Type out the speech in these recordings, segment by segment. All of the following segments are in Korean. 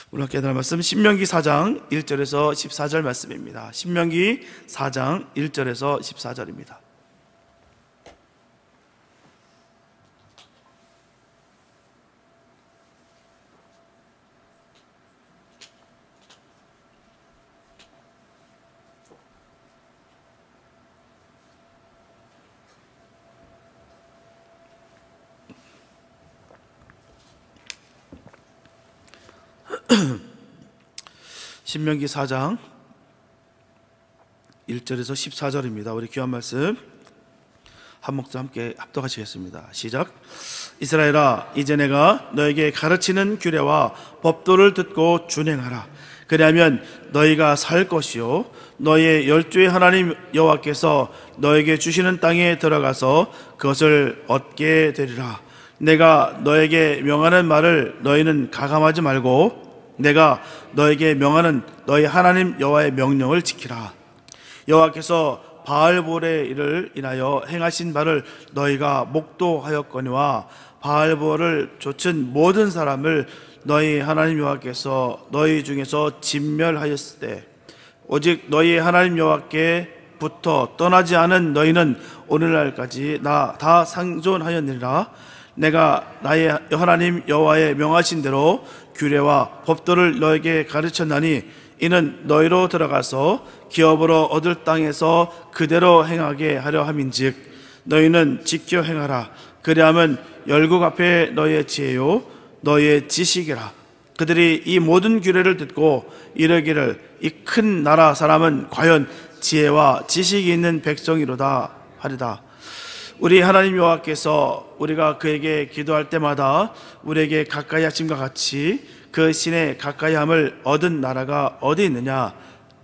오늘 함께 나눌 말씀 신명기 4장 1절에서 14절 말씀입니다. 신명기 4장 1절에서 14절입니다. 신명기 4장 1절에서 14절입니다. 우리 귀한 말씀 한 목소리 함께 합독하시겠습니다. 시작. 이스라엘아, 이제 내가 너에게 가르치는 규례와 법도를 듣고 준행하라. 그리하면 너희가 살 것이요 너희의 열조의 하나님 여호와께서 너에게 주시는 땅에 들어가서 그것을 얻게 되리라. 내가 너에게 명하는 말을 너희는 가감하지 말고 내가 너에게 명하는 너희 하나님 여호와의 명령을 지키라. 여호와께서 바알볼의 일을 인하여 행하신 바를 너희가 목도하였거니와 바알볼을 좇은 모든 사람을 너희 하나님 여호와께서 너희 중에서 진멸하였을 때 오직 너희 하나님 여호와께부터 떠나지 않은 너희는 오늘날까지 다 상존하였느니라. 내가 나의 하나님 여호와의 명하신 대로 규례와 법도를 너에게 가르쳤나니 이는 너희로 들어가서 기업으로 얻을 땅에서 그대로 행하게 하려 함인즉 너희는 지켜 행하라. 그리하면 열국 앞에 너희의 지혜요 너희의 지식이라. 그들이 이 모든 규례를 듣고 이르기를 이 큰 나라 사람은 과연 지혜와 지식이 있는 백성이로다 하리다. 우리 하나님 여호와께서 우리가 그에게 기도할 때마다 우리에게 가까이 하심과 같이 그 신의 가까이 함을 얻은 나라가 어디 있느냐?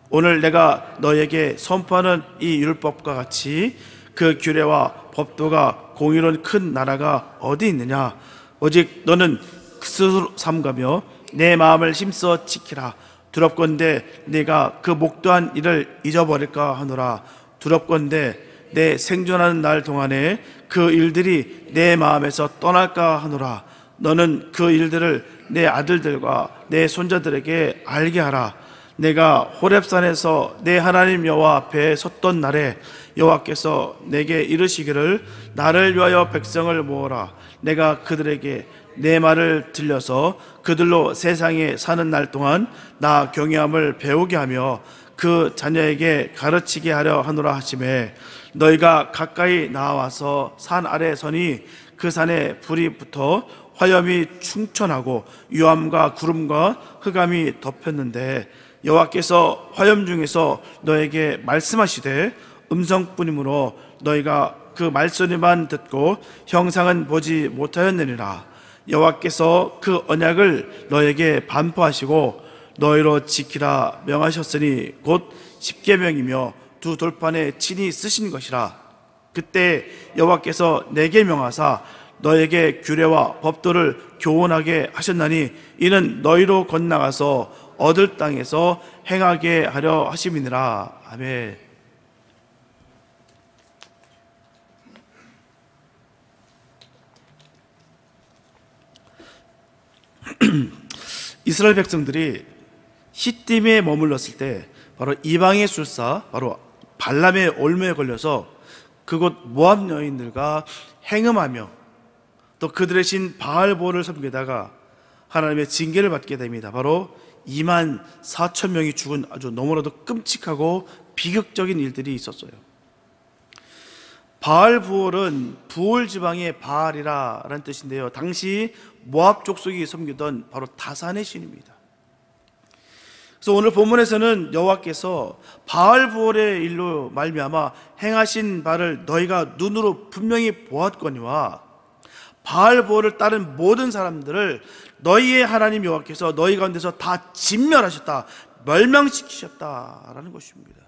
오늘 내가 너에게 선포하는 이 율법과 같이 그 규례와 법도가 공의로운 큰 나라가 어디 있느냐? 오직 너는 스스로 삼가며 내 마음을 힘써 지키라. 두렵건대 네가 그 목도한 일을 잊어버릴까 하노라. 두렵건대 내 생존하는 날 동안에 그 일들이 내 마음에서 떠날까 하노라. 너는 그 일들을 내 아들들과 내 손자들에게 알게 하라. 내가 호렙산에서 내 하나님 여호와 앞에 섰던 날에 여호와께서 내게 이르시기를 나를 위하여 백성을 모으라. 내가 그들에게 내 말을 들려서 그들로 세상에 사는 날 동안 나 경외함을 배우게 하며 그 자녀에게 가르치게 하려 하노라 하시매 너희가 가까이 나와서 산 아래 서니 그 산에 불이 붙어 화염이 충천하고 유암과 구름과 흑암이 덮였는데 여호와께서 화염 중에서 너에게 말씀하시되 음성뿐이므로 너희가 그 말소리만 듣고 형상은 보지 못하였느니라. 여호와께서 그 언약을 너에게 반포하시고 너희로 지키라 명하셨으니 곧 십계명이며 두 돌판에 친히 쓰신 것이라. 그때 여호와께서 내게 명하사 너에게 규례와 법도를 교훈하게 하셨나니 이는 너희로 건너가서 얻을 땅에서 행하게 하려 하심이니라. 아멘. 이스라엘 백성들이 시딤에 머물렀을 때 바로 이방의 술사 바로 발람의 올무에 걸려서 그곳 모압 여인들과 행음하며 또 그들의 신 바알볼을 섬기다가 하나님의 징계를 받게 됩니다. 바로 2만 4천 명이 죽은 아주 너무나도 끔찍하고 비극적인 일들이 있었어요. 바알부올은 부올 지방의 바알이라는 뜻인데요, 당시 모압 족속이 섬기던 바로 다산의 신입니다. 그래서 오늘 본문에서는 여호와께서 바알부올의 일로 말미암아 행하신 바를 너희가 눈으로 분명히 보았거니와 바알부올을 따른 모든 사람들을 너희의 하나님 여호와께서 너희 가운데서 다 진멸하셨다, 멸망시키셨다라는 것입니다.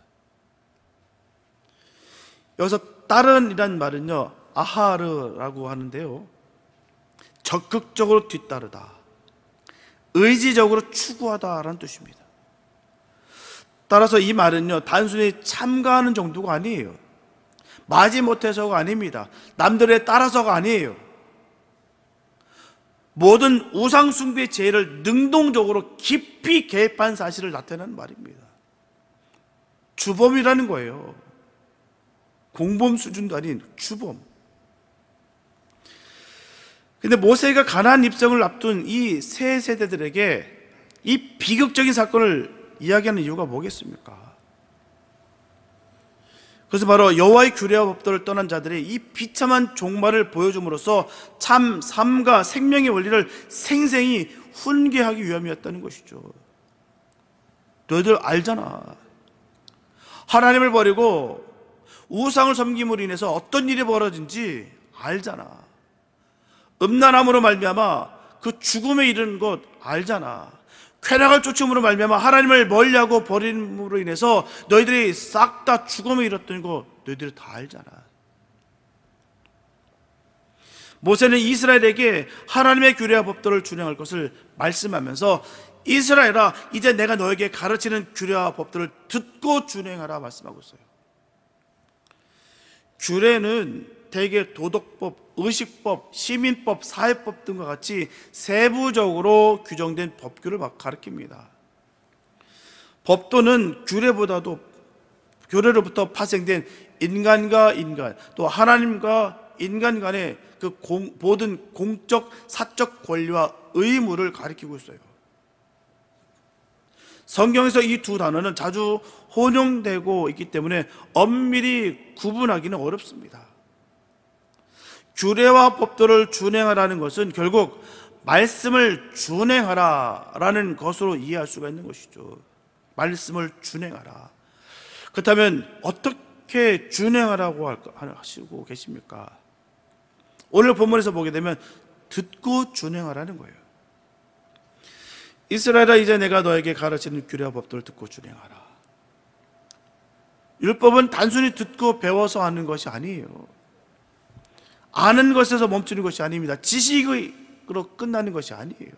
여기서 따른이란 말은요, 아하르라고 하는데요, 적극적으로 뒤따르다, 의지적으로 추구하다라는 뜻입니다. 따라서 이 말은요, 단순히 참가하는 정도가 아니에요. 마지못해서가 아닙니다. 남들에 따라서가 아니에요. 모든 우상숭배의 죄를 능동적으로 깊이 개입한 사실을 나타내는 말입니다. 주범이라는 거예요. 공범 수준도 아닌 주범. 근데 모세가 가나안 입성을 앞둔 이 세 세대들에게 이 비극적인 사건을 이야기하는 이유가 뭐겠습니까? 그래서 바로 여호와의 규례와 법도를 떠난 자들이 이 비참한 종말을 보여줌으로써 참 삶과 생명의 원리를 생생히 훈계하기 위함이었다는 것이죠. 너희들 알잖아. 하나님을 버리고 우상을 섬김으로 인해서 어떤 일이 벌어진지 알잖아. 음란함으로 말미암아 그 죽음에 이르는 것 알잖아. 쾌락을 쫓음으로 말미암아 하나님을 멀리하고 버림으로 인해서 너희들이 싹 다 죽음에 이르렀던 거 너희들이 다 알잖아. 모세는 이스라엘에게 하나님의 규례와 법도를 준행할 것을 말씀하면서 이스라엘아, 이제 내가 너에게 가르치는 규례와 법도를 듣고 준행하라 말씀하고 있어요. 규례는 대개 도덕법, 의식법, 시민법, 사회법 등과 같이 세부적으로 규정된 법규를 가리킵니다. 법도는 규례로부터 파생된 인간과 인간, 또 하나님과 인간 간의 그 모든 공적, 사적 권리와 의무를 가리키고 있어요. 성경에서 이 두 단어는 자주 혼용되고 있기 때문에 엄밀히 구분하기는 어렵습니다. 규례와 법도를 준행하라는 것은 결국 말씀을 준행하라라는 것으로 이해할 수가 있는 것이죠. 말씀을 준행하라. 그렇다면 어떻게 준행하라고 하시고 계십니까? 오늘 본문에서 보게 되면 듣고 준행하라는 거예요. 이스라엘아, 이제 내가 너에게 가르치는 규례와 법도를 듣고 준행하라. 율법은 단순히 듣고 배워서 하는 것이 아니에요. 아는 것에서 멈추는 것이 아닙니다. 지식으로 끝나는 것이 아니에요.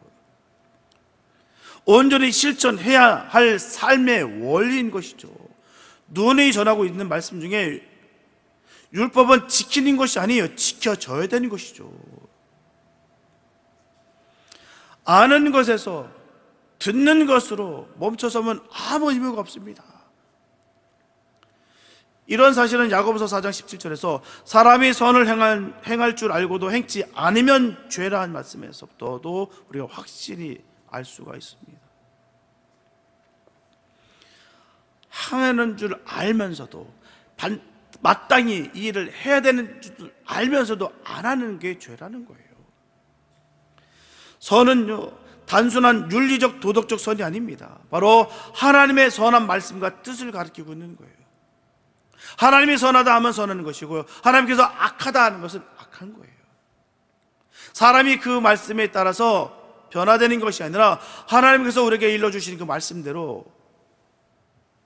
온전히 실천해야 할 삶의 원리인 것이죠. 눈이 전하고 있는 말씀 중에 율법은 지키는 것이 아니에요. 지켜져야 되는 것이죠. 아는 것에서 듣는 것으로 멈춰서면 아무 의미가 없습니다. 이런 사실은 야고보서 4장 17절에서 사람이 선을 행할 줄 알고도 행치 않으면 죄라는 말씀에서부터도 우리가 확실히 알 수가 있습니다. 행하는 줄 알면서도 마땅히 이 일을 해야 되는 줄 알면서도 안 하는 게 죄라는 거예요. 선은요, 단순한 윤리적 도덕적 선이 아닙니다. 바로 하나님의 선한 말씀과 뜻을 가리키고 있는 거예요. 하나님이 선하다 하면 선한 것이고요, 하나님께서 악하다 하는 것은 악한 거예요. 사람이 그 말씀에 따라서 변화되는 것이 아니라 하나님께서 우리에게 일러주시는 그 말씀대로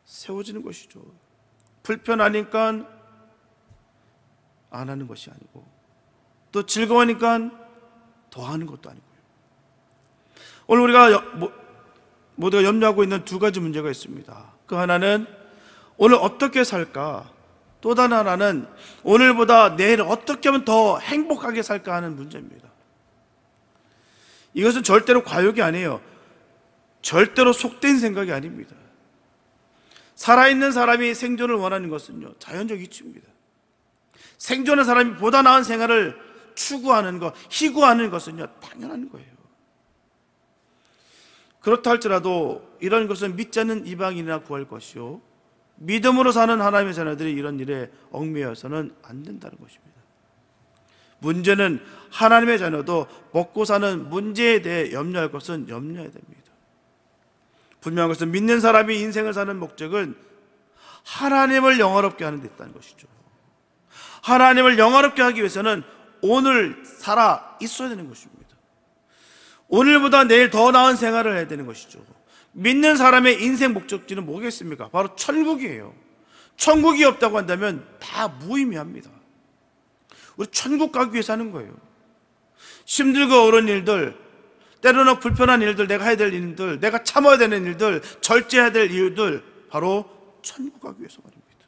세워지는 것이죠. 불편하니까 안 하는 것이 아니고, 또 즐거우니까 더 하는 것도 아니고요. 오늘 우리가 모두가 염려하고 있는 두 가지 문제가 있습니다. 그 하나는 오늘 어떻게 살까? 또 다른 하나는 오늘보다 내일 어떻게 하면 더 행복하게 살까 하는 문제입니다. 이것은 절대로 과욕이 아니에요. 절대로 속된 생각이 아닙니다. 살아있는 사람이 생존을 원하는 것은요, 자연적 이치입니다. 생존한 사람이 보다 나은 생활을 추구하는 것, 희구하는 것은요, 당연한 거예요. 그렇다 할지라도 이런 것은 믿지 않는 이방인이나 구할 것이요, 믿음으로 사는 하나님의 자녀들이 이런 일에 얽매여서는 안 된다는 것입니다. 문제는 하나님의 자녀도 먹고 사는 문제에 대해 염려할 것은 염려해야 됩니다. 분명한 것은 믿는 사람이 인생을 사는 목적은 하나님을 영화롭게 하는 데 있다는 것이죠. 하나님을 영화롭게 하기 위해서는 오늘 살아 있어야 되는 것입니다. 오늘보다 내일 더 나은 생활을 해야 되는 것이죠. 믿는 사람의 인생 목적지는 뭐겠습니까? 바로 천국이에요. 천국이 없다고 한다면 다 무의미합니다. 우리 천국 가기 위해 사는 거예요. 힘들고 어려운 일들, 때로는 불편한 일들, 내가 해야 될 일들, 내가 참아야 되는 일들, 절제해야 될 이유들, 바로 천국 가기 위해서 말입니다.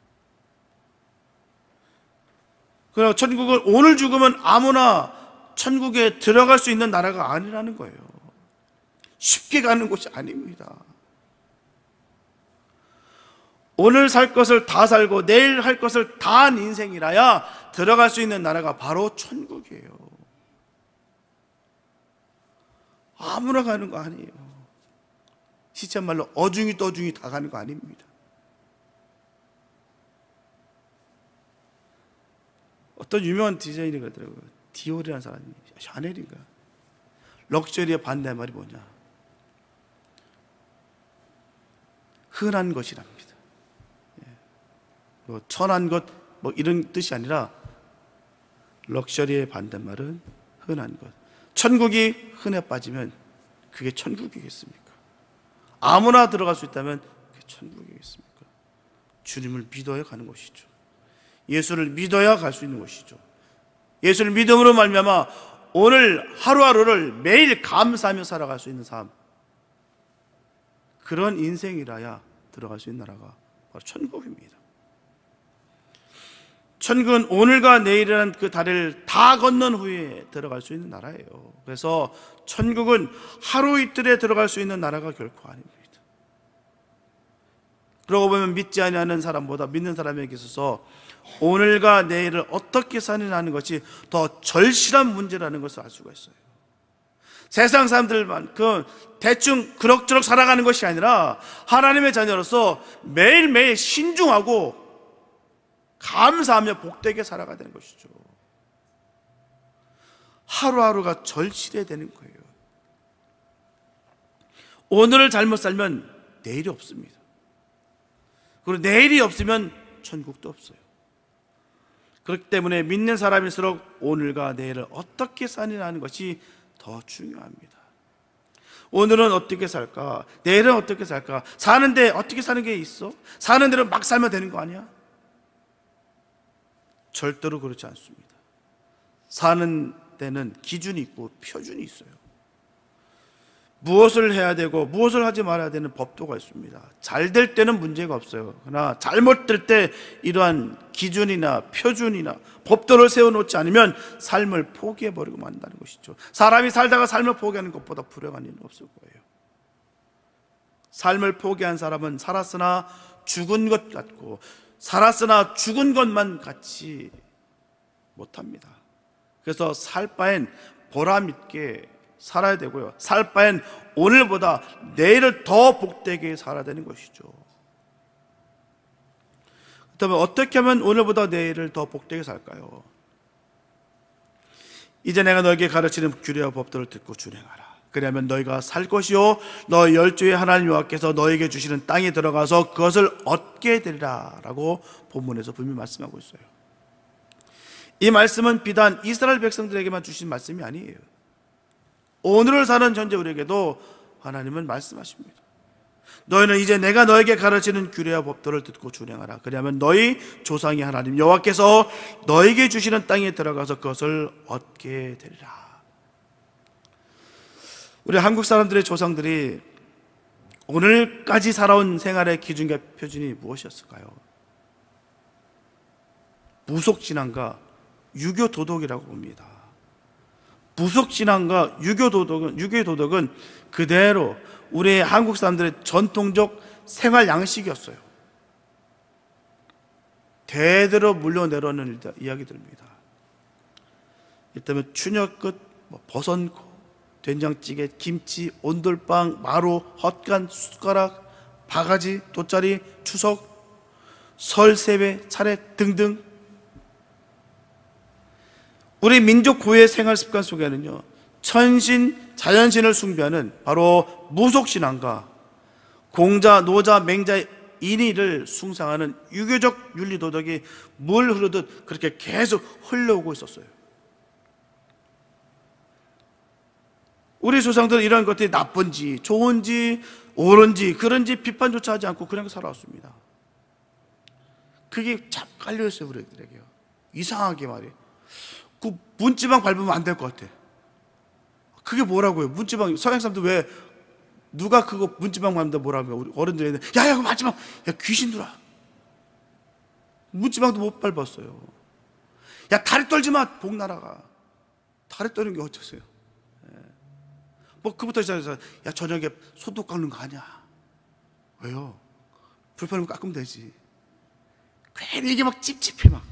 그러나 천국은 오늘 죽으면 아무나 천국에 들어갈 수 있는 나라가 아니라는 거예요. 쉽게 가는 곳이 아닙니다. 오늘 살 것을 다 살고 내일 할 것을 다 한 인생이라야 들어갈 수 있는 나라가 바로 천국이에요. 아무나 가는 거 아니에요. 시쳇말로 어중이 떠중이 다 가는 거 아닙니다. 어떤 유명한 디자이너가 있더라고요. 디올이라는 사람이, 샤넬인가? 럭셔리의 반대말이 뭐냐? 흔한 것이랍니다. 뭐 천한 것, 뭐 이런 뜻이 아니라 럭셔리의 반대말은 흔한 것. 천국이 흔해 빠지면 그게 천국이겠습니까? 아무나 들어갈 수 있다면 그게 천국이겠습니까? 주님을 믿어야 가는 것이죠. 예수를 믿어야 갈 수 있는 것이죠. 예수를 믿음으로 말미암아 오늘 하루하루를 매일 감사하며 살아갈 수 있는 삶, 그런 인생이라야 들어갈 수 있는 나라가 바로 천국입니다. 천국은 오늘과 내일이라는 그 다리를 다 건넌 후에 들어갈 수 있는 나라예요. 그래서 천국은 하루 이틀에 들어갈 수 있는 나라가 결코 아닙니다. 그러고 보면 믿지 아니하는 사람보다 믿는 사람에게 있어서 오늘과 내일을 어떻게 사느냐는 것이 더 절실한 문제라는 것을 알 수가 있어요. 세상 사람들만큼 대충 그럭저럭 살아가는 것이 아니라 하나님의 자녀로서 매일매일 신중하고 감사하며 복되게 살아가야 되는 것이죠. 하루하루가 절실해야 되는 거예요. 오늘을 잘못 살면 내일이 없습니다. 그리고 내일이 없으면 천국도 없어요. 그렇기 때문에 믿는 사람일수록 오늘과 내일을 어떻게 사느냐 하는 것이 더 중요합니다. 오늘은 어떻게 살까? 내일은 어떻게 살까? 사는데 어떻게 사는 게 있어? 사는 대로 막 살면 되는 거 아니야? 절대로 그렇지 않습니다. 사는 데는 기준이 있고 표준이 있어요. 무엇을 해야 되고 무엇을 하지 말아야 되는 법도가 있습니다. 잘 될 때는 문제가 없어요. 그러나 잘못될 때 이러한 기준이나 표준이나 법도를 세워놓지 않으면 삶을 포기해버리고 만다는 것이죠. 사람이 살다가 삶을 포기하는 것보다 불행한 일은 없을 거예요. 삶을 포기한 사람은 살았으나 죽은 것 같고 살았으나 죽은 것만 같이 못합니다. 그래서 살 바엔 보람 있게 살아야 되고요. 살 바엔 오늘보다 내일을 더 복되게 살아야 되는 것이죠. 그렇다면 어떻게 하면 오늘보다 내일을 더 복되게 살까요? 이제 내가 너에게 가르치는 규례와 법도를 듣고 준행하라. 그리하면 너희가 살 것이요 너희 열조의 하나님 여호와께서 너희에게 주시는 땅에 들어가서 그것을 얻게 되리라 라고 본문에서 분명히 말씀하고 있어요. 이 말씀은 비단 이스라엘 백성들에게만 주신 말씀이 아니에요. 오늘을 사는 현재 우리에게도 하나님은 말씀하십니다. 너희는 이제 내가 너에게 가르치는 규례와 법도를 듣고 준행하라. 그리하면 너희 조상의 하나님 여호와께서 너에게 주시는 땅에 들어가서 그것을 얻게 되리라. 우리 한국 사람들의 조상들이 오늘까지 살아온 생활의 기준과 표준이 무엇이었을까요? 무속신앙과 유교도덕이라고 봅니다. 무속신앙과 유교의 도덕은 그대로 우리 한국 사람들의 전통적 생활 양식이었어요. 대대로 물려내려오는 이야기들입니다. 이를테면 추녀끝, 버선코, 된장찌개, 김치, 온돌빵, 마루, 헛간, 숟가락, 바가지, 돗자리, 추석, 설, 세배, 차례 등등. 우리 민족 고유의 생활 습관 속에는요, 천신, 자연신을 숭배하는 바로 무속신앙과 공자, 노자, 맹자, 인의를 숭상하는 유교적 윤리도덕이 물 흐르듯 그렇게 계속 흘러오고 있었어요. 우리 조상들은 이런 것들이 나쁜지 좋은지 옳은지 그런지 비판조차 하지 않고 그냥 살아왔습니다. 그게 참 깔려있어요. 우리들에게요. 이상하게 말이에요. 그 문지방 밟으면 안 될 것 같아. 그게 뭐라고요? 문지방, 서양 사람들 왜 누가 그거 문지방 밟는다 뭐라고요? 우리 어른들이 야야 그거 밟지마. 야 귀신들아. 문지방도 못 밟았어요. 야 다리 떨지마. 복나라가 다리 떠는 게 어쩌세요? 뭐 그부터 시작해서 야 저녁에 손톱 깎는 거 아니야. 왜요? 불편하면 깎으면 되지. 괜히 이게 막 찝찝해. 막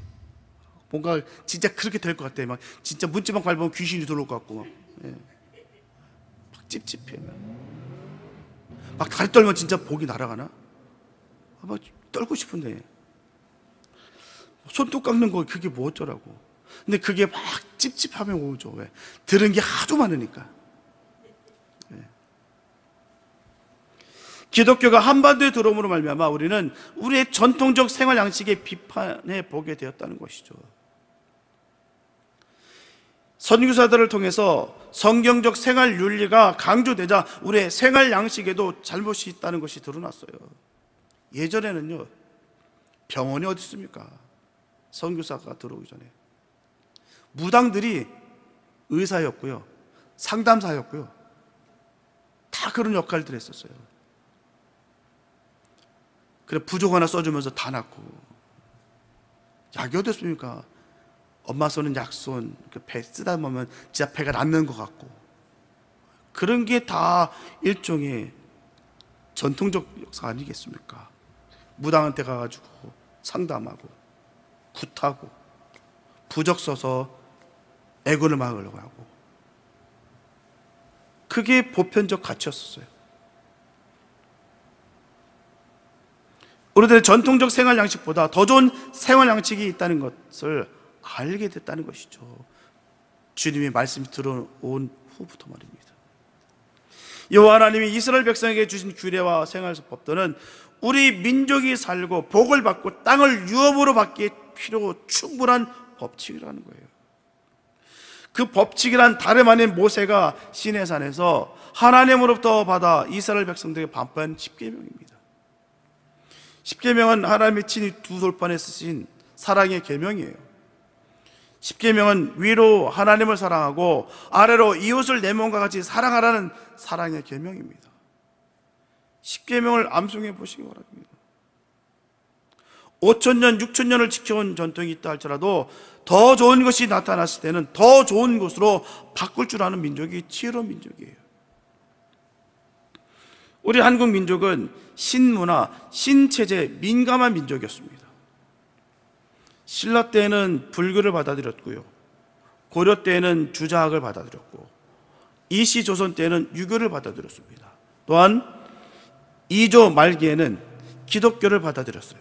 뭔가 진짜 그렇게 될 것 같아. 막 진짜 문지방 밟으면 귀신이 들어올 것 같고 막 찝찝해. 막 다리 떨면 진짜 복이 날아가나? 막 떨고 싶은데 손톱 깎는 거 그게 뭐 어쩌라고. 근데 그게 막 찝찝하면 오죠. 왜? 들은 게 하도 많으니까. 기독교가 한반도에 들어옴으로 말미암아 우리는 우리의 전통적 생활 양식에 비판해 보게 되었다는 것이죠. 선교사들을 통해서 성경적 생활 윤리가 강조되자 우리의 생활 양식에도 잘못이 있다는 것이 드러났어요. 예전에는요, 병원이 어디 있습니까? 선교사가 들어오기 전에 무당들이 의사였고요, 상담사였고요, 다 그런 역할들을 했었어요. 그래 부족 하나 써주면서 다 낫고. 약이 어디 있습니까? 엄마 손은 약손, 배 쓰다 보면 진짜 배가 낫는 것 같고. 그런 게 다 일종의 전통적 역사 아니겠습니까? 무당한테 가가지고 상담하고 굿하고 부적 써서 애군을 막으려고 하고. 그게 보편적 가치였었어요. 우리들의 전통적 생활 양식보다 더 좋은 생활 양식이 있다는 것을 알게 됐다는 것이죠. 주님의 말씀이 들어온 후부터 말입니다. 여호와 하나님이 이스라엘 백성에게 주신 규례와 생활법들은 우리 민족이 살고 복을 받고 땅을 유업으로 받기에 필요 충분한 법칙이라는 거예요. 그 법칙이란 다름 아닌 모세가 시내산에서 하나님으로부터 받아 이스라엘 백성들에게 반포한 십계명입니다. 십계명은 하나님의 친히 두 돌판에 쓰신 사랑의 계명이에요. 십계명은 위로 하나님을 사랑하고 아래로 이웃을 내 몸과 같이 사랑하라는 사랑의 계명입니다. 십계명을 암송해 보시기 바랍니다. 5,000년, 6,000년을 지켜온 전통이 있다 할지라도 더 좋은 것이 나타났을 때는 더 좋은 것으로 바꿀 줄 아는 민족이 지혜로운 민족이에요. 우리 한국 민족은 신문화, 신체제에 민감한 민족이었습니다. 신라 때에는 불교를 받아들였고요, 고려 때에는 주자학을 받아들였고, 이시 조선 때에는 유교를 받아들였습니다. 또한 이조 말기에는 기독교를 받아들였어요.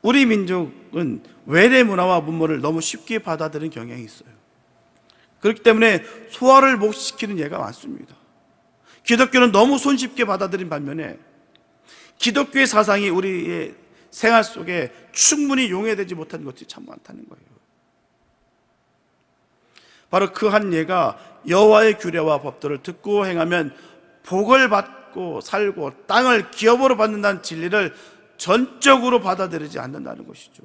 우리 민족은 외래 문화와 문물을 너무 쉽게 받아들이는 경향이 있어요. 그렇기 때문에 소화를 못 시키는 예가 많습니다. 기독교는 너무 손쉽게 받아들인 반면에 기독교의 사상이 우리의 생활 속에 충분히 용해되지 못한 것들이 참 많다는 거예요. 바로 그 한 예가 여호와의 규례와 법도를 듣고 행하면 복을 받고 살고 땅을 기업으로 받는다는 진리를 전적으로 받아들이지 않는다는 것이죠.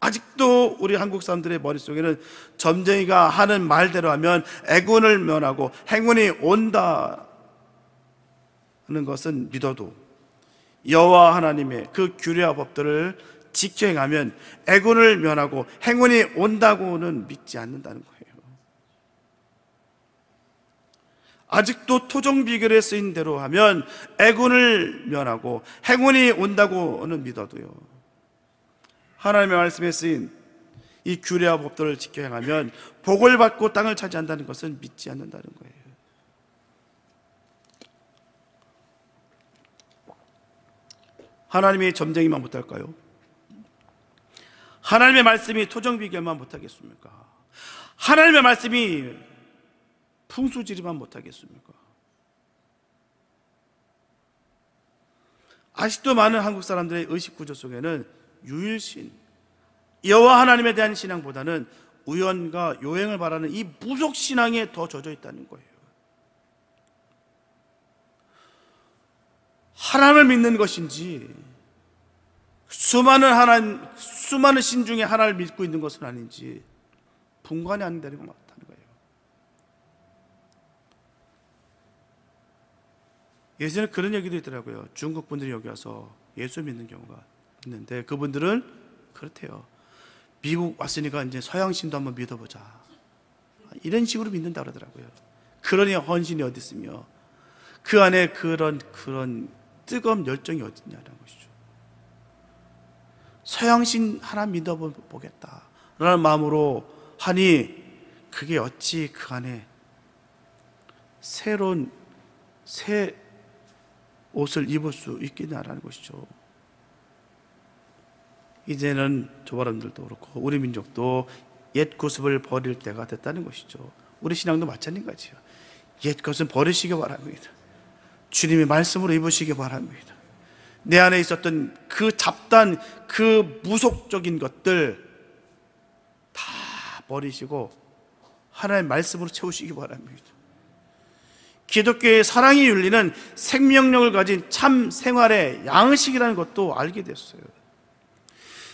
아직도 우리 한국 사람들의 머릿속에는 점쟁이가 하는 말대로 하면 애군을 면하고 행운이 온다는 것은 믿어도 여호와 하나님의 그 규례와 법들을 지켜 행하면 애군을 면하고 행운이 온다고는 믿지 않는다는 거예요. 아직도 토종 비결에 쓰인 대로 하면 애군을 면하고 행운이 온다고는 믿어도요, 하나님의 말씀에 쓰인 이 규례와 법도를 지켜 행하면 복을 받고 땅을 차지한다는 것은 믿지 않는다는 거예요. 하나님이 점쟁이만 못할까요? 하나님의 말씀이 토종 비결만 못하겠습니까? 하나님의 말씀이 풍수지리만 못하겠습니까? 아직도 많은 한국 사람들의 의식 구조 속에는 유일신, 여호와 하나님에 대한 신앙보다는 우연과 요행을 바라는 이 무속 신앙에 더 젖어 있다는 거예요. 하나님을 믿는 것인지 수많은 신 중에 하나를 믿고 있는 것은 아닌지 분간이 안 되는 것 같다는 거예요. 예전에 그런 얘기도 있더라고요. 중국 분들이 여기 와서 예수 믿는 경우가 있는데 그분들은 그렇대요. 미국 왔으니까 이제 서양신도 한번 믿어보자, 이런 식으로 믿는다 그러더라고요. 그러니 헌신이 어디 있으며 그 안에 그런 뜨거운 열정이 어디 있냐는 것이죠. 서양신 하나 믿어보겠다 라는 마음으로 하니 그게 어찌 그 안에 새로운 새 옷을 입을 수 있겠냐라는 것이죠. 이제는 조바람들도 그렇고 우리 민족도 옛 구습을 버릴 때가 됐다는 것이죠. 우리 신앙도 마찬가지예요. 옛 것은 버리시기 바랍니다. 주님의 말씀으로 입으시기 바랍니다. 내 안에 있었던 그 잡단, 그 무속적인 것들 다 버리시고 하나님의 말씀으로 채우시기 바랍니다. 기독교의 사랑의 윤리는 생명력을 가진 참 생활의 양식이라는 것도 알게 됐어요.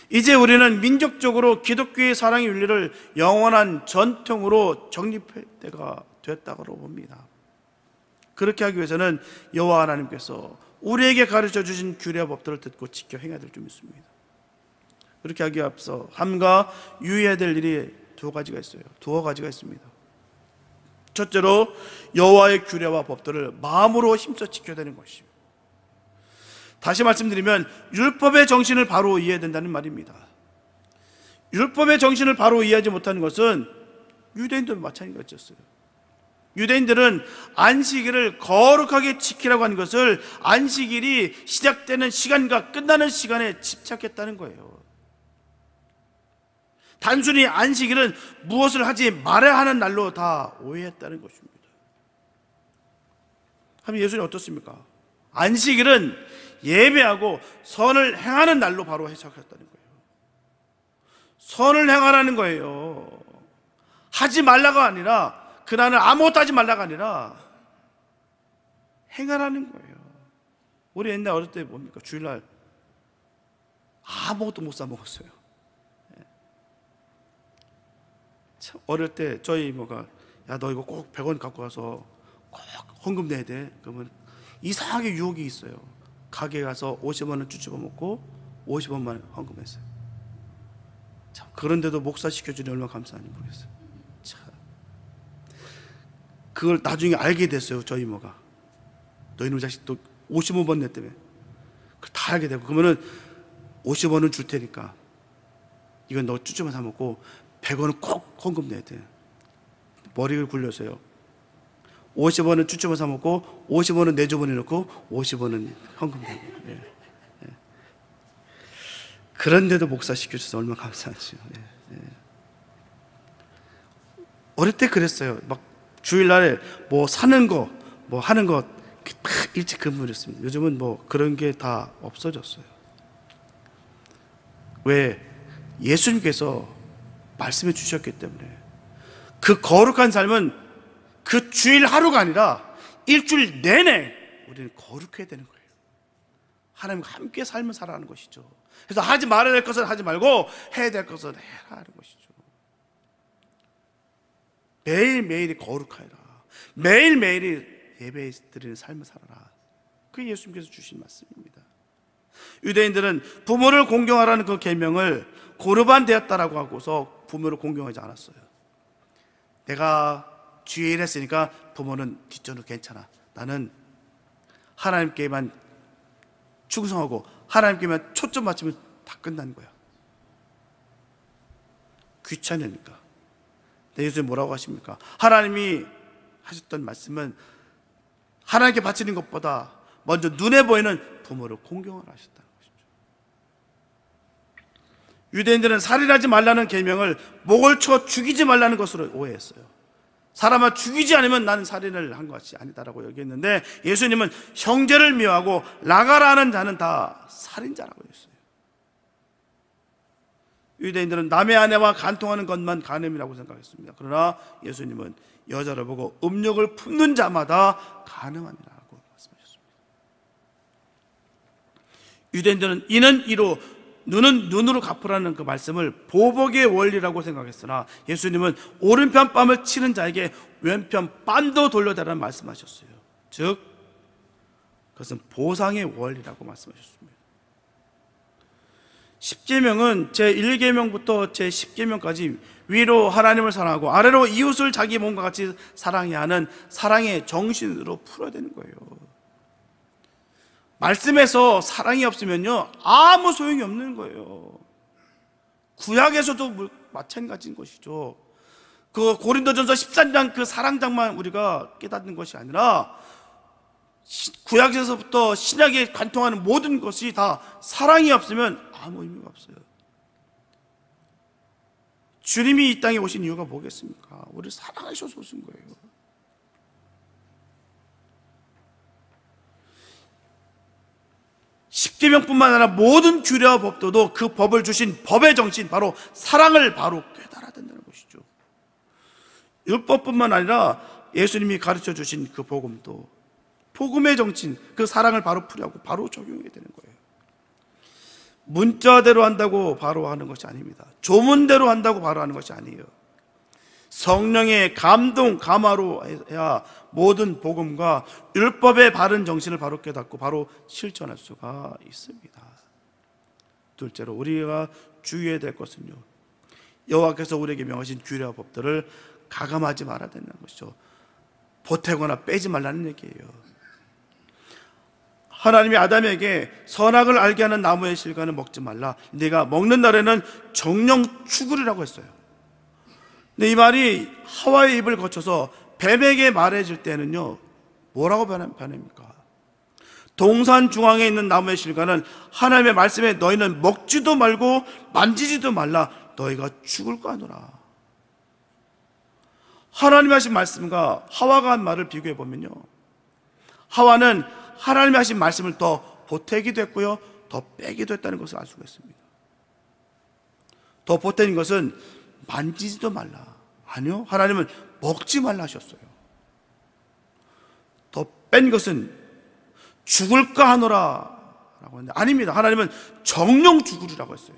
이제 우리는 민족적으로 기독교의 사랑의 윤리를 영원한 전통으로 정립할 때가 됐다고 봅니다. 그렇게 하기 위해서는 여호와 하나님께서 우리에게 가르쳐 주신 규례와 법들을 듣고 지켜 행해야 될 줄 믿습니다. 그렇게 하기 앞서 함과 유의해야 될 일이 두어 가지가 있습니다. 첫째로 여호와의 규례와 법들을 마음으로 힘써 지켜야 되는 것입니다. 다시 말씀드리면 율법의 정신을 바로 이해해야 된다는 말입니다. 율법의 정신을 바로 이해하지 못하는 것은 유대인들도 마찬가지였어요. 유대인들은 안식일을 거룩하게 지키라고 하는 것을 안식일이 시작되는 시간과 끝나는 시간에 집착했다는 거예요. 단순히 안식일은 무엇을 하지 말아야 하는 날로 다 오해했다는 것입니다. 그럼 예수님 어떻습니까? 안식일은 예배하고 선을 행하는 날로 바로 해석했다는 거예요. 선을 행하라는 거예요. 하지 말라가 아니라, 그날은 아무것도 하지 말라가 아니라 행하라는 거예요. 우리 옛날 어릴 때 뭡니까? 주일날 아무것도 못 사 먹었어요. 어릴 때 저희 이모가, 야, 너 이거 꼭 100원 갖고 가서 꼭 헌금 내야 돼. 그러면 이상하게 유혹이 있어요. 가게에 가서 50원을 쭈쭈어 먹고 50원만 헌금했어요. 참, 그런데도 목사 시켜주니 얼마나 감사한지 모르겠어요. 참, 그걸 나중에 알게 됐어요. 저희 이모가, 너 이놈 자식 또 55번 냈다며. 그걸 다 알게 되고, 그러면은 50원은 줄 테니까 이건 너 쭈쭈만 사 먹고 100원은 꼭 헌금 내야 돼. 머리를 굴려서요, 50원은 쭈쭈만 사 먹고 50원은 내 주머니에 넣고 50원은 헌금 내고. 예. 예. 그런데도 목사 시켜줘서 얼마나 감사하죠. 예. 예. 어릴 때 그랬어요. 막 주일날에 뭐 사는 거, 뭐 하는 거 일찍 근무했습니다. 요즘은 뭐 그런 게 다 없어졌어요. 왜? 예수님께서 말씀해 주셨기 때문에. 그 거룩한 삶은 그 주일 하루가 아니라 일주일 내내 우리는 거룩해야 되는 거예요. 하나님과 함께 삶을 살아가는 것이죠. 그래서 하지 말아야 될 것은 하지 말고 해야 될 것은 해라 하는 것이죠. 매일매일이 거룩하여라. 매일매일이 예배 드리는 삶을 살아라. 그게 예수님께서 주신 말씀입니다. 유대인들은 부모를 공경하라는 그 계명을 고르반 되었다라고 하고서 부모를 공경하지 않았어요. 내가 주일 했으니까 부모는 뒷전으로 괜찮아. 나는 하나님께만 충성하고 하나님께만 초점 맞추면 다 끝난 거야. 귀찮으니까. 근데 예수님 뭐라고 하십니까? 하나님이 하셨던 말씀은 하나님께 바치는 것보다 먼저 눈에 보이는 부모를 공경하라 하셨다는 것이죠. 유대인들은 살인하지 말라는 계명을 목을 쳐 죽이지 말라는 것으로 오해했어요. 사람을 죽이지 않으면 나는 살인을 한 것이 아니다라고 여겼는데, 예수님은 형제를 미워하고 나가라 하는 자는 다 살인자라고 했어요. 유대인들은 남의 아내와 간통하는 것만 간음이라고 생각했습니다. 그러나 예수님은 여자를 보고 음욕을 품는 자마다 간음하니라고 말씀하셨습니다. 유대인들은 이는 이로 눈은 눈으로 갚으라는 그 말씀을 보복의 원리라고 생각했으나, 예수님은 오른편 뺨을 치는 자에게 왼편 빤도 돌려달라는 말씀하셨어요. 즉 그것은 보상의 원리라고 말씀하셨습니다. 십계명은 제1계명부터 제10계명까지 위로 하나님을 사랑하고 아래로 이웃을 자기 몸과 같이 사랑해야 하는 사랑의 정신으로 풀어야 되는 거예요. 말씀에서 사랑이 없으면요 아무 소용이 없는 거예요. 구약에서도 마찬가지인 것이죠. 그 고린도전서 13장 그 사랑장만 우리가 깨닫는 것이 아니라 구약에서부터 신약에 관통하는 모든 것이 다 사랑이 없으면 아무 의미가 없어요. 주님이 이 땅에 오신 이유가 뭐겠습니까? 우리를 사랑하셔서 오신 거예요. 십계명뿐만 아니라 모든 규례와 법도도 그 법을 주신 법의 정신, 바로 사랑을 바로 깨달아야 된다는 것이죠. 율법뿐만 아니라 예수님이 가르쳐 주신 그 복음도 복음의 정신, 그 사랑을 바로 풀이하고 바로 적용해야 되는 거예요. 문자대로 한다고 바로 하는 것이 아닙니다. 조문대로 한다고 바로 하는 것이 아니에요. 성령의 감동, 감화로 해야 모든 복음과 율법의 바른 정신을 바로 깨닫고 바로 실천할 수가 있습니다. 둘째로 우리가 주의해야 될 것은요, 여호와께서 우리에게 명하신 규례와 법들을 가감하지 말아야 된다는 것이죠. 보태거나 빼지 말라는 얘기예요. 하나님이 아담에게 선악을 알게 하는 나무의 실과는 먹지 말라, 네가 먹는 날에는 정령 죽으리라고 했어요. 근데 이 말이 하와의 입을 거쳐서 뱀에게 말해질 때는요 뭐라고 변합니까? 동산 중앙에 있는 나무의 실과는 하나님의 말씀에 너희는 먹지도 말고 만지지도 말라, 너희가 죽을까 하노라. 하나님이 하신 말씀과 하와가 한 말을 비교해 보면요, 하와는 하나님이 하신 말씀을 더 보태기도 했고요 더 빼기도 했다는 것을 알 수가 있습니다. 더 보태는 것은 만지지도 말라, 아니요, 하나님은 먹지 말라 하셨어요. 더 뺀 것은 죽을까 하노라 라고 했는데 아닙니다. 하나님은 정령 죽으리라고 했어요.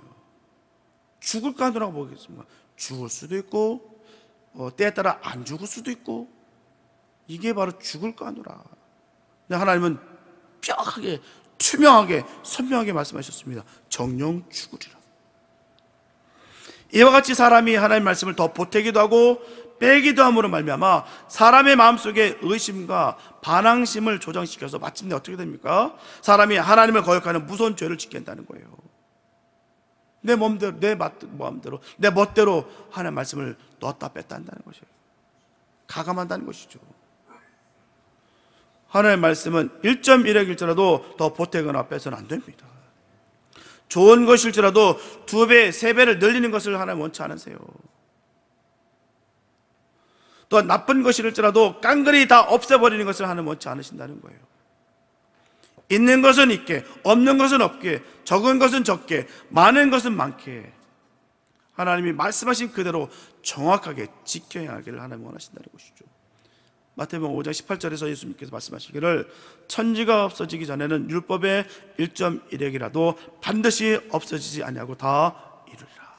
죽을까 하노라고 뭐겠습니까? 죽을 수도 있고 때에 따라 안 죽을 수도 있고, 이게 바로 죽을까 하노라. 근데 하나님은 뼈하게 투명하게 선명하게 말씀하셨습니다. 정령 죽으리라. 이와 같이 사람이 하나님의 말씀을 더 보태기도 하고 빼기도 함으로 말미암아 사람의 마음속에 의심과 반항심을 조장시켜서 마침내 어떻게 됩니까? 사람이 하나님을 거역하는 무서운 죄를 짓게 한다는 거예요. 내 몸대로, 내 마음대로, 내 멋대로 하나님의 말씀을 넣었다 뺐다 한다는 것이에요. 가감한다는 것이죠. 하나님의 말씀은 1.1핵일지라도 더 보태거나 빼서는 안 됩니다. 좋은 것일지라도 2배, 3배를 늘리는 것을 하나님 원치 않으세요. 또한 나쁜 것일지라도 깡그리 다 없애버리는 것을 하나님 원치 않으신다는 거예요. 있는 것은 있게, 없는 것은 없게, 적은 것은 적게, 많은 것은 많게, 하나님이 말씀하신 그대로 정확하게 지켜야 하기를 하나님 원하신다는 것이죠. 마태복음 5장 18절에서 예수님께서 말씀하시기를 천지가 없어지기 전에는 율법의 1.1핵이라도 반드시 없어지지 아니하고 다 이루리라.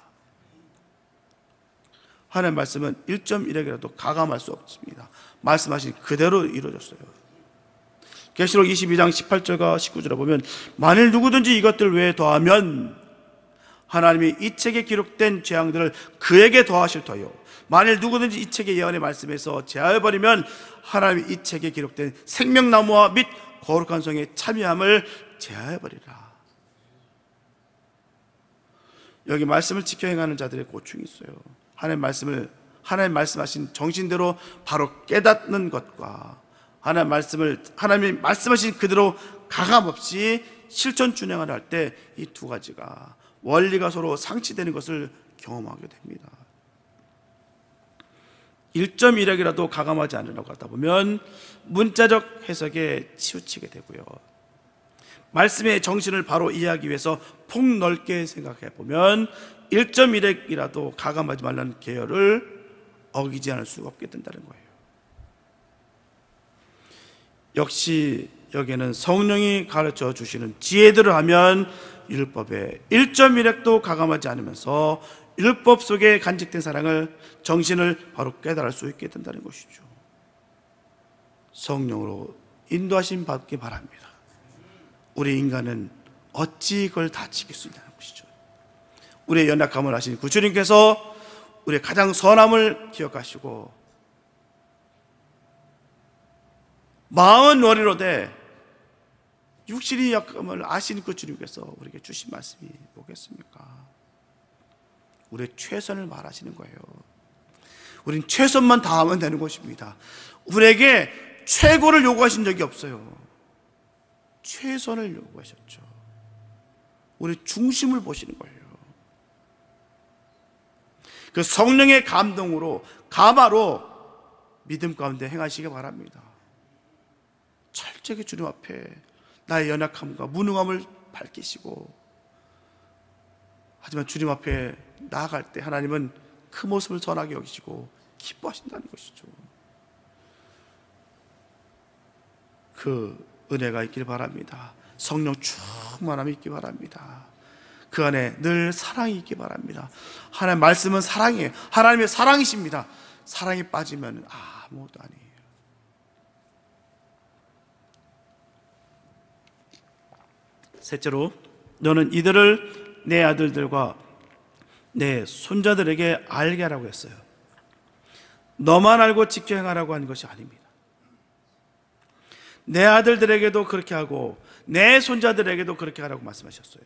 하나님의 말씀은 1.1핵이라도 가감할 수 없습니다. 말씀하신 그대로 이루어졌어요. 계시록 22장 18절과 19절에 보면 만일 누구든지 이것들 외에 더하면 하나님이 이 책에 기록된 재앙들을 그에게 더하실 터요, 만일 누구든지 이 책의 예언의 말씀에서 제하여버리면 하나님이 이 책에 기록된 생명나무와 및 거룩한 성의 참여함을 제하여버리라. 여기 말씀을 지켜 행하는 자들의 고충이 있어요. 하나님 말씀하신 정신대로 바로 깨닫는 것과 하나님이 말씀하신 그대로 가감없이 실천 준행을 할 때 이 두 가지가 원리가 서로 상치되는 것을 경험하게 됩니다. 1.1핵이라도 가감하지 않으려고 하다 보면 문자적 해석에 치우치게 되고요, 말씀의 정신을 바로 이해하기 위해서 폭넓게 생각해 보면 1.1핵이라도 가감하지 말라는 계열을 어기지 않을 수가 없게 된다는 거예요. 역시 여기에는 성령이 가르쳐 주시는 지혜들을 하면 율법에 1.1핵도 가감하지 않으면서 율법 속에 간직된 사랑을, 정신을 바로 깨달을 수 있게 된다는 것이죠. 성령으로 인도하심 받기 바랍니다. 우리 인간은 어찌 그걸 다 지킬 수 있냐는 것이죠. 우리의 연약함을 아신 그 주님께서 우리의 가장 선함을 기억하시고 마흔 머리로되 육신의 약함을 아신 그 주님께서 우리에게 주신 말씀이 뭐겠습니까? 우리의 최선을 말하시는 거예요. 우린 최선만 다하면 되는 것입니다. 우리에게 최고를 요구하신 적이 없어요. 최선을 요구하셨죠. 우리 중심을 보시는 거예요. 그 성령의 감동으로 감화로 믿음 가운데 행하시기 바랍니다. 철저히 주님 앞에 나의 연약함과 무능함을 밝히시고, 하지만 주님 앞에 나아갈 때 하나님은 그 모습을 선하게 여기시고 기뻐하신다는 것이죠. 그 은혜가 있길 바랍니다. 성령 충만함이 있기 바랍니다. 그 안에 늘 사랑이 있기 바랍니다. 하나님의 말씀은 사랑이에요. 하나님의 사랑이십니다. 사랑이 빠지면 아무것도 아니에요. 셋째로, 너는 이들을 내 아들들과 내 손자들에게 알게 하라고 했어요. 너만 알고 지켜 행하라고 한 것이 아닙니다. 내 아들들에게도 그렇게 하고 내 손자들에게도 그렇게 하라고 말씀하셨어요.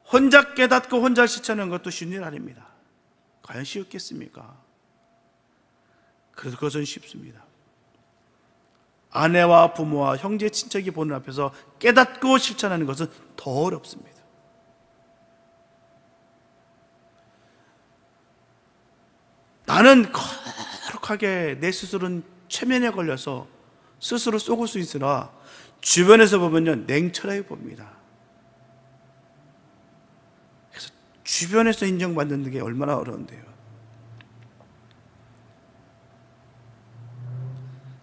혼자 깨닫고 혼자 실천하는 것도 쉬운 일 아닙니다. 과연 쉬웠겠습니까? 그래서 그것은 쉽습니다. 아내와 부모와 형제 친척이 보는 앞에서 깨닫고 실천하는 것은 더 어렵습니다. 나는 거룩하게 내 스스로는 최면에 걸려서 스스로 쏘을 수 있으나 주변에서 보면요, 냉철하게 봅니다. 그래서 주변에서 인정받는 게 얼마나 어려운데요.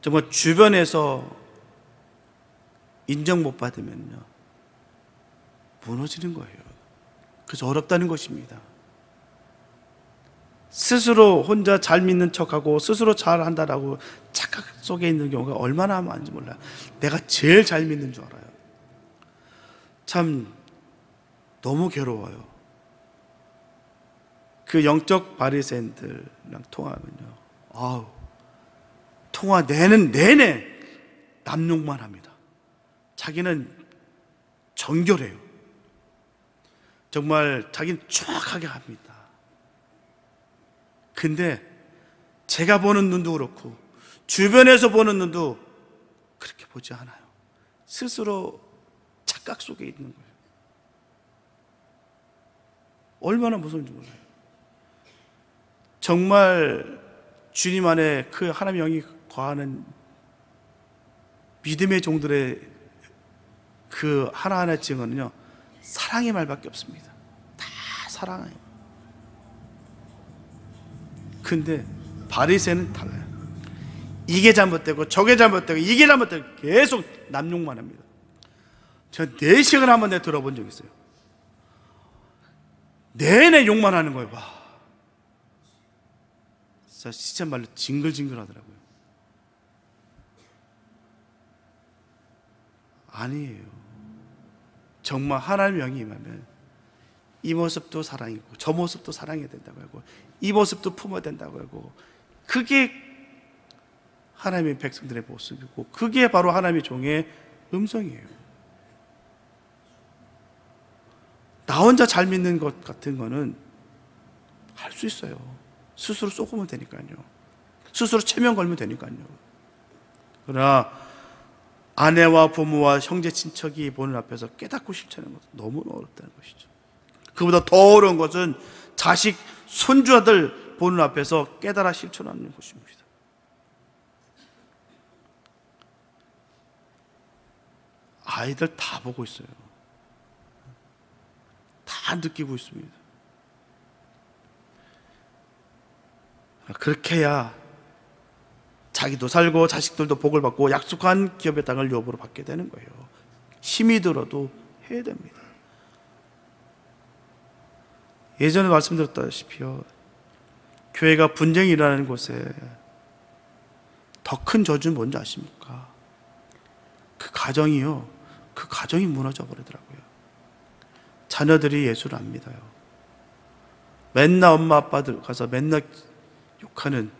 정말 주변에서 인정 못 받으면요, 무너지는 거예요. 그래서 어렵다는 것입니다. 스스로 혼자 잘 믿는 척하고 스스로 잘 한다라고 착각 속에 있는 경우가 얼마나 많은지 몰라요. 내가 제일 잘 믿는 줄 알아요. 참 너무 괴로워요. 그 영적 바리새인들랑 통화하면요, 통화 내내 남욕만 합니다. 자기는 정결해요. 정말 자기는 정확하게 합니다. 근데 제가 보는 눈도 그렇고 주변에서 보는 눈도 그렇게 보지 않아요. 스스로 착각 속에 있는 거예요. 얼마나 무서운지 몰라요. 정말 주님 안에 그 하나님의 영이 거하는 믿음의 종들의 그 하나하나의 증언은요, 사랑의 말밖에 없습니다. 다 사랑해요. 근데 바리새는 달라요. 이게 잘못되고 저게 잘못되고 이게 잘못되고 계속 남욕만 합니다. 제가 4시간 한번 내가 들어본 적 있어요. 내내 욕만 하는 거예요. 와, 진짜 시쳇말로 징글징글 하더라고요. 아니에요. 정말 하나님의 영이 임하면 이 모습도 사랑이고 저 모습도 사랑해야 된다고 하고 이 모습도 품어야 된다고 하고, 그게 하나님의 백성들의 모습이고 그게 바로 하나님의 종의 음성이에요. 나 혼자 잘 믿는 것 같은 거는 할 수 있어요. 스스로 쏘으면 되니까요. 스스로 체면 걸면 되니까요. 그러나 아내와 부모와 형제 친척이 보는 앞에서 깨닫고 실천하는 것은 너무 어렵다는 것이죠. 그보다 더 어려운 것은 자식, 손주 아들 보는 앞에서 깨달아 실천하는 것입니다. 아이들 다 보고 있어요. 다 느끼고 있습니다. 그렇게 해야 자기도 살고 자식들도 복을 받고 약속한 기업의 땅을 유업으로 받게 되는 거예요. 힘이 들어도 해야 됩니다. 예전에 말씀드렸다시피요, 교회가 분쟁이 일어나는 곳에 더 큰 저주는 뭔지 아십니까? 그 가정이 무너져 버리더라고요. 자녀들이 예수를 안 믿어요. 맨날 엄마 아빠들 가서 맨날 욕하는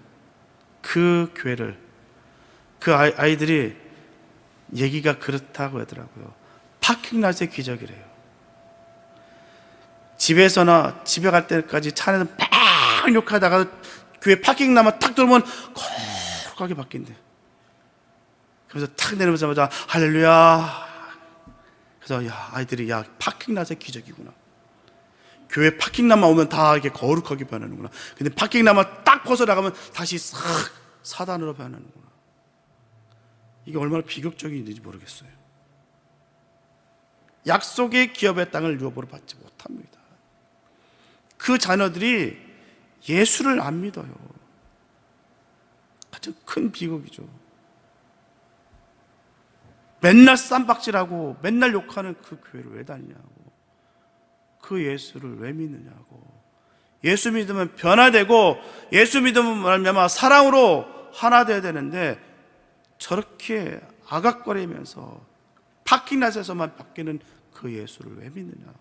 그 교회를, 그 아이들이 얘기가 그렇다고 하더라고요. 파킹랏의 기적이래요. 집에서나 집에 갈 때까지 차 안에서 막 욕하다가 교회 파킹랏만 탁 들어오면 거룩하게 바뀐대. 그래서 탁 내려오자마자 할렐루야. 그래서 야, 아이들이 야, 파킹랏의 기적이구나. 교회 파킹랏만 오면 다 이렇게 거룩하게 변하는구나. 근데 파킹랏만 딱 벗어나가면 다시 싹 사단으로 변하는구나. 이게 얼마나 비극적인지 모르겠어요. 약속의 기업의 땅을 유업으로 받지 못합니다. 그 자녀들이 예수를 안 믿어요. 가장 큰 비극이죠. 맨날 쌈박질하고 맨날 욕하는 그 교회를 왜 다니냐고, 그 예수를 왜 믿느냐고. 예수 믿으면 변화되고 예수 믿으면 말미암아 사랑으로 하나 되어야 되는데 저렇게 아각거리면서 파킹랏에서만 바뀌는 그 예수를 왜 믿느냐.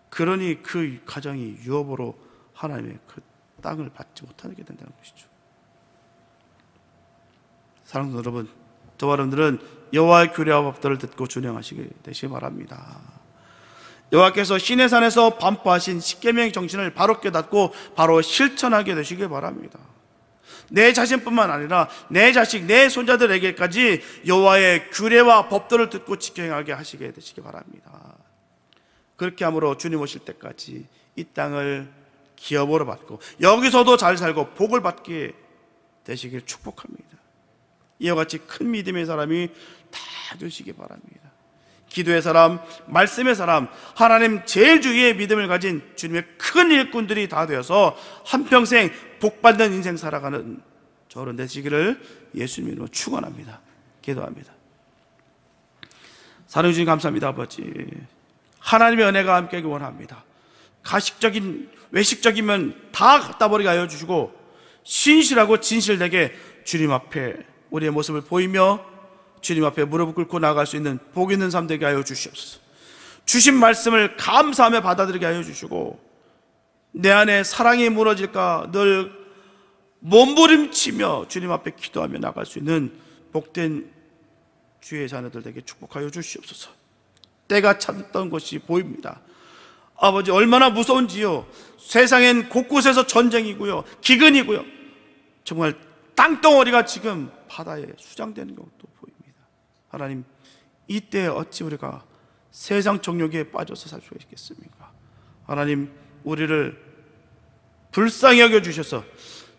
그러니 그 가정이 유업으로 하나님의 그 땅을 받지 못하게 된다는 것이죠. 사랑하는 여러분, 저와 여러분들은 여호와의 규례와 법도를 듣고 준행하시게 되시기 바랍니다. 여호와께서 시내산에서 반포하신 십계명의 정신을 바로 깨닫고 바로 실천하게 되시기 바랍니다. 내 자신뿐만 아니라 내 자식, 내 손자들에게까지 여호와의 규례와 법도를 듣고 지켜행하게 하시게 되시기 바랍니다. 그렇게 함으로 주님 오실 때까지 이 땅을 기업으로 받고 여기서도 잘 살고 복을 받게 되시길 축복합니다. 이와 같이 큰 믿음의 사람이 다 되시기 바랍니다. 기도의 사람, 말씀의 사람, 하나님 제일 주위에 믿음을 가진 주님의 큰 일꾼들이 다 되어서 한평생 복받는 인생 살아가는 저런 되시기를 예수님으로 축원합니다. 기도합니다. 사랑해 주님 감사합니다. 아버지, 하나님의 은혜가 함께하기 원합니다. 가식적인, 외식적이면 다 갖다 버리게 하여 주시고 신실하고 진실되게 주님 앞에 우리의 모습을 보이며 주님 앞에 무릎을 꿇고 나아갈 수 있는 복 있는 삶 되게 하여 주시옵소서. 주신 말씀을 감사하며 받아들이게 하여 주시고 내 안에 사랑이 무너질까 늘 몸부림치며 주님 앞에 기도하며 나갈 수 있는 복된 주의 자녀들 되게 축복하여 주시옵소서. 때가 찼던 것이 보입니다. 아버지, 얼마나 무서운지요. 세상엔 곳곳에서 전쟁이고요, 기근이고요, 정말 땅덩어리가 지금 바다에 수장되는 것도 보입니다. 하나님, 이때 어찌 우리가 세상 정욕에 빠져서 살 수 있겠습니까? 하나님, 우리를 불쌍히 여겨주셔서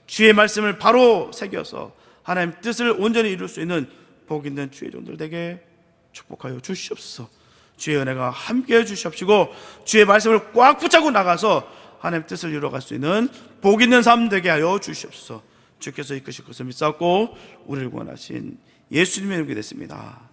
주의 말씀을 바로 새겨서 하나님 뜻을 온전히 이룰 수 있는 복 있는 주의 종들에게 축복하여 주시옵소서. 주의 은혜가 함께해 주시옵시고 주의 말씀을 꽉 붙잡고 나가서 하나님 뜻을 이루어갈 수 있는 복 있는 삶 되게 하여 주시옵소서. 주께서 이끄실 것을 믿사옵고 우리를 구원하신 예수님의 이름으로 기도했습니다.